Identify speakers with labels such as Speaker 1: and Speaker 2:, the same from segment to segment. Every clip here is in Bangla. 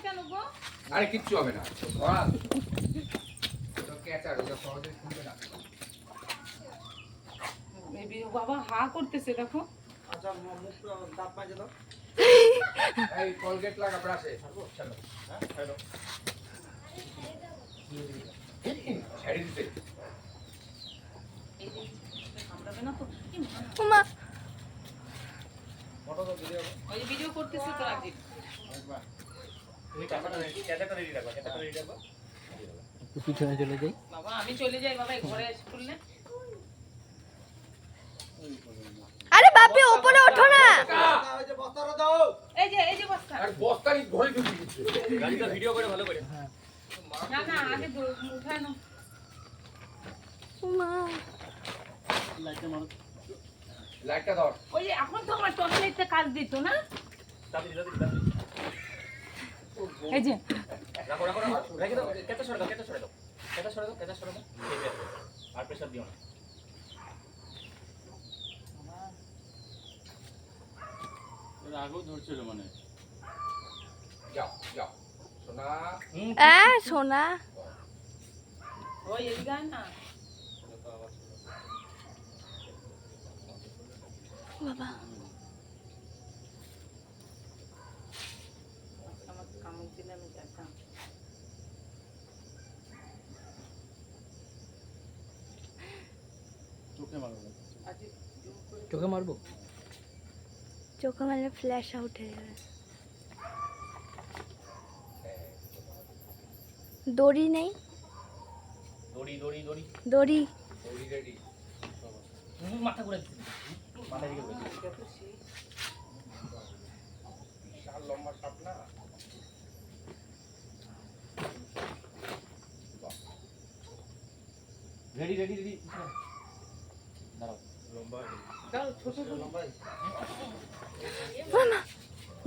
Speaker 1: কেন গো?
Speaker 2: আরে কিচ্ছু হবে না ধরা তো ক্যাচার ওটা সহজে খুলবে না
Speaker 1: মেবি বাবা হা করতেছে দেখো।
Speaker 3: আচ্ছা মুখ দাঁত মাজে দাও।
Speaker 2: এই কলগেট লাগা ব্রাশে চলো
Speaker 3: হ্যাঁ হ্যালো
Speaker 2: ছেড়ে দিতে
Speaker 1: এই যে কামড়াবে না তো?
Speaker 4: ওমা
Speaker 3: ফটো তো ভিডিও
Speaker 1: ওই যে ভিডিও করতেছে তো রাজীব।
Speaker 3: একবার তুমি ক্যামেরাটা রেডি রাখো ক্যামেরাটা রেডি রাখো
Speaker 5: একটু পিছনে চলে যাই।
Speaker 1: বাবা আমি চলে যাই বাবা, এই ঘরে এসে করলে।
Speaker 4: আরে বাপি উপরে ওঠো না।
Speaker 3: ওই যে বস্তাটা দাও।
Speaker 1: এই যে বস্তা।
Speaker 2: আর বস্তানি ঘরে ঢুকে দিচ্ছে
Speaker 3: গাড়িটা ভিডিও করে ভালো করে
Speaker 1: না না আগে উঠায় না।
Speaker 4: ওমা
Speaker 3: লাইটটা মারো
Speaker 2: লাইটটা ধর
Speaker 1: ওই যে এখন তো আমার টর্চলাইটটা কাজ দিত না।
Speaker 3: দাবি
Speaker 1: এই যে
Speaker 3: রাখো রাখো রাখো রেখে দাও কেটে সরে দাও কেটে সরে দাও কেটে সরে দাও কেটে সরে দাও এই আছে আর প্রেসার দিও না এর আগেও ধরছিল মানে
Speaker 2: যাও যাও সোনা
Speaker 4: সোনা
Speaker 1: ওই এদিকে আয় না।
Speaker 4: বাবা
Speaker 1: আমার কামড় দিলে আমি যেতাম।
Speaker 3: চোখে মারো
Speaker 1: আজকে জুম করে
Speaker 5: চোখে মারবো?
Speaker 4: চোখে মারলে ফ্ল্যাশ আউট হয়ে যাবে। দড়ি নেই?
Speaker 3: দড়ি দড়ি দড়ি
Speaker 4: দড়ি
Speaker 2: রেডি রেডি
Speaker 3: মাথা ঘুরে দিচ্ছি মাথা দিকে ঘুরে দিচ্ছি
Speaker 1: এটা তো সেই
Speaker 2: বিশাল লম্বা সাপ না
Speaker 3: রেডি রেডি রেডি দাঁড়াও লম্বা
Speaker 1: দাও ছোট ছোট।
Speaker 3: লম্বা
Speaker 4: মামা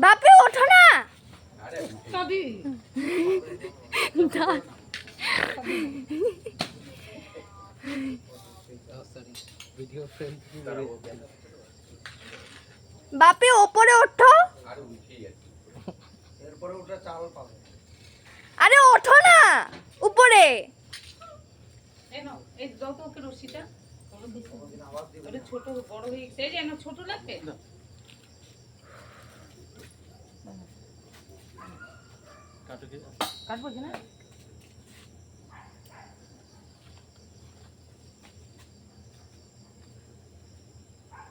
Speaker 4: বাপি ওঠো না।
Speaker 2: আরে উঠে
Speaker 1: কাঁদি।
Speaker 5: সরি ভিডিও ফ্রেম
Speaker 4: বাপি ওপরে ওঠো।
Speaker 2: আর উঠেই আছে
Speaker 3: এরপরে ওটা চাল পাবে
Speaker 4: আরে ওঠো না উপরে।
Speaker 1: এই নাও এই দাও তো ওকে রশিটা।
Speaker 3: আওয়াজ দিবে
Speaker 1: ওটা ছোট বড় হয়ে গেছে। এই যে না ছোট লাগবে।
Speaker 3: কাটো কি
Speaker 1: কাটবো কি না?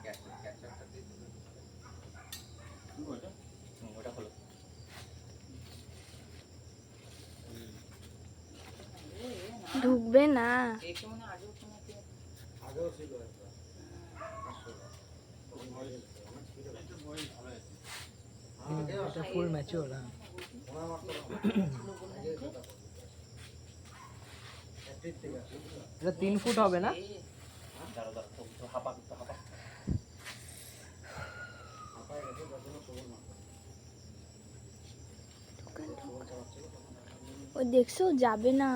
Speaker 2: ক্যাচারটা দিয়ে দিবে
Speaker 3: ওটা ওটা হলো
Speaker 4: ঢুকবে না।
Speaker 1: এই তো মনে আগেও তোমাকে
Speaker 3: আগেও ছিল একটা
Speaker 5: এটা ফুল ম্যাচিওর। হ্যাঁ এটা 3 ফুট হবে না?
Speaker 3: দাঁড়াও দাঁড়াও তো হাপা তো হাপা
Speaker 4: ও দেখছো যাবে না।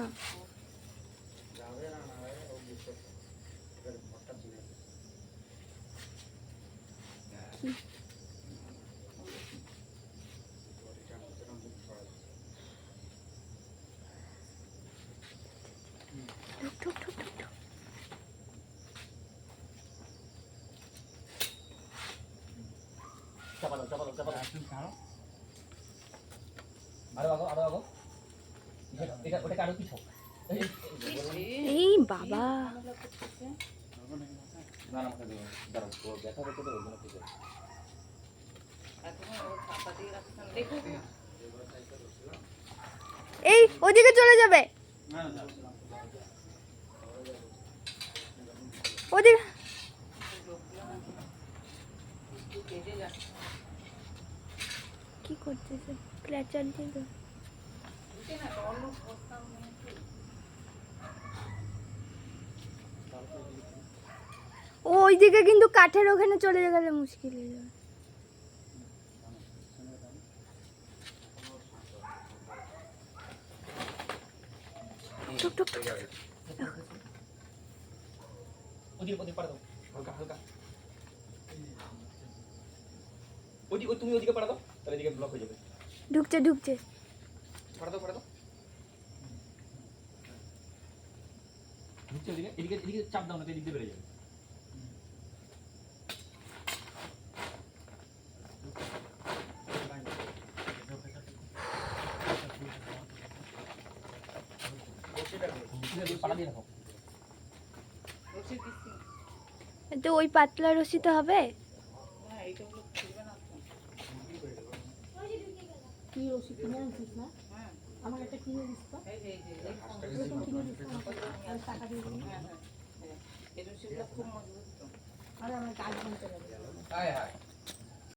Speaker 4: ঢুক ঢুক ঢুক ঢুক ঢুক।
Speaker 3: চাপা দাও চাপা দাও চাপা দাও আরো আগো আরো আগো এটা ওটা কারো কিছু
Speaker 4: এই বাবা
Speaker 3: না না আমাকে দাঁড়াও ও ব্যথা করতে তো ওগুলো ঠিক আছে
Speaker 1: এখন ও ছাতা দিয়ে রাখছেন দেখো।
Speaker 4: এই ওদিকে চলে যাবে।
Speaker 3: না না
Speaker 4: ওদিকে
Speaker 1: কেটে যাচ্ছে।
Speaker 4: কি করতেছে? ক্ল্যাচার দিয়ে দাও।
Speaker 1: বুঝছে না তো অন্য বস্তা মনে হচ্ছে।
Speaker 4: ওইদিকে কিন্তু কাঠের ওখানে চলে গেলে মুশকিল হয়ে যাবে। টুক টুক টুক।
Speaker 3: ওদিকে ওদিকে পাড়া দাও হালকা হালকা ওদিকে তুমি ওদিকে পাড়া দাও তাহলে এদিকে ব্লক হয়ে যাবে
Speaker 4: ঢুকছে ঢুকছে।
Speaker 3: ছড়া দাও, ছড়া দাও। নিচে ওদিকে, এদিকে এদিকে চাপ দাও না, তো এদিক দিয়ে বেড়ে যাবে। পাড়া দিয়ে রাখো।
Speaker 1: রশি দিচ্ছি।
Speaker 4: তো ওই পাতলা রশিতে হবে?
Speaker 1: হ্যাঁ, এইটা হলো খুলবে না তো।
Speaker 6: কি রসি কিনে আনছিস না?
Speaker 1: হ্যাঁ,
Speaker 6: আমার একটা কিনে দিস তো।
Speaker 1: এই যে, এই
Speaker 6: এরকম কিনে দিস তো আমাকে। আমি টাকা দিয়ে দিবি।
Speaker 1: হ্যাঁ, হ্যাঁ, এই রশিগুলো খুব মজবুত তো।
Speaker 6: আরে আমার কাজ বলতে লাগে।
Speaker 2: হায় হায়